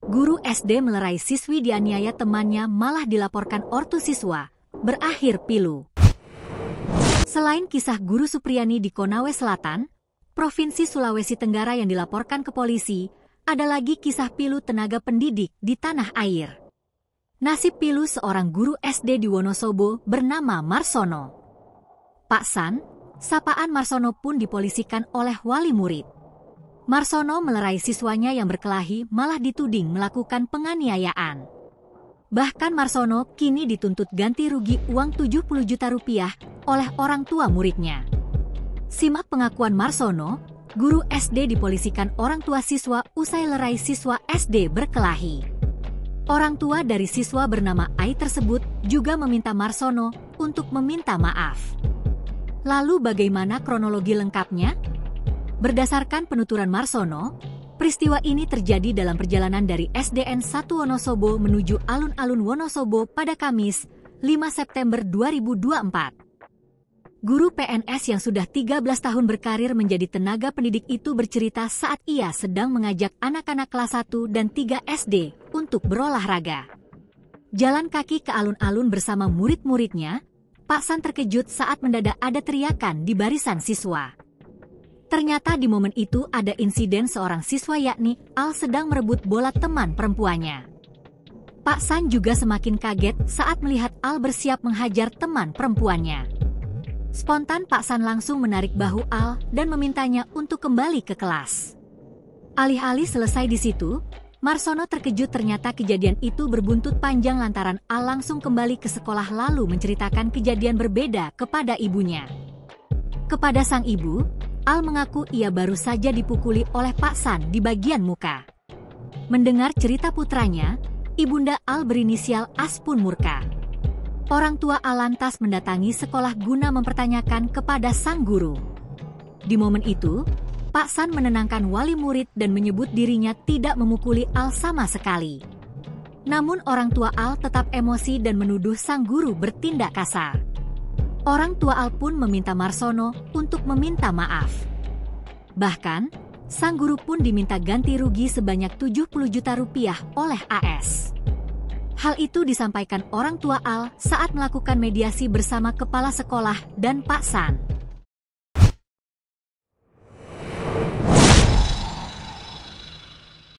Guru SD melerai siswi dianiaya temannya malah dilaporkan ortu siswa, berakhir pilu. Selain kisah guru Supriyani di Konawe Selatan, Provinsi Sulawesi Tenggara yang dilaporkan ke polisi, ada lagi kisah pilu tenaga pendidik di tanah air. Nasib pilu seorang guru SD di Wonosobo bernama Marsono. Pak San, sapaan Marsono pun dipolisikan oleh wali murid. Marsono melerai siswanya yang berkelahi malah dituding melakukan penganiayaan. Bahkan Marsono kini dituntut ganti rugi uang 70 juta rupiah oleh orang tua muridnya. Simak pengakuan Marsono, guru SD dipolisikan orang tua siswa usai lerai siswa SD berkelahi. Orang tua dari siswa bernama Ai tersebut juga meminta Marsono untuk meminta maaf. Lalu bagaimana kronologi lengkapnya? Berdasarkan penuturan Marsono, peristiwa ini terjadi dalam perjalanan dari SDN 1 Wonosobo menuju alun-alun Wonosobo pada Kamis, 5 September 2024. Guru PNS yang sudah 13 tahun berkarir menjadi tenaga pendidik itu bercerita saat ia sedang mengajak anak-anak kelas 1 dan 3 SD untuk berolahraga. Jalan kaki ke alun-alun bersama murid-muridnya, Pak San terkejut saat mendadak ada teriakan di barisan siswa. Ternyata di momen itu ada insiden seorang siswa yakni Al sedang merebut bola teman perempuannya. Pak San juga semakin kaget saat melihat Al bersiap menghajar teman perempuannya. Spontan Pak San langsung menarik bahu Al dan memintanya untuk kembali ke kelas. Alih-alih selesai di situ, Marsono terkejut ternyata kejadian itu berbuntut panjang lantaran Al langsung kembali ke sekolah lalu menceritakan kejadian berbeda kepada ibunya. Kepada sang ibu, Al mengaku ia baru saja dipukuli oleh Pak San di bagian muka. Mendengar cerita putranya, ibunda Al berinisial As pun murka. Orang tua Al lantas mendatangi sekolah guna mempertanyakan kepada sang guru. Di momen itu, Pak San menenangkan wali murid dan menyebut dirinya tidak memukuli Al sama sekali. Namun orang tua Al tetap emosi dan menuduh sang guru bertindak kasar. Orang tua Al pun meminta Marsono untuk meminta maaf. Bahkan, sang guru pun diminta ganti rugi sebanyak 70 juta rupiah oleh AS. Hal itu disampaikan orang tua Al saat melakukan mediasi bersama kepala sekolah dan Pak San.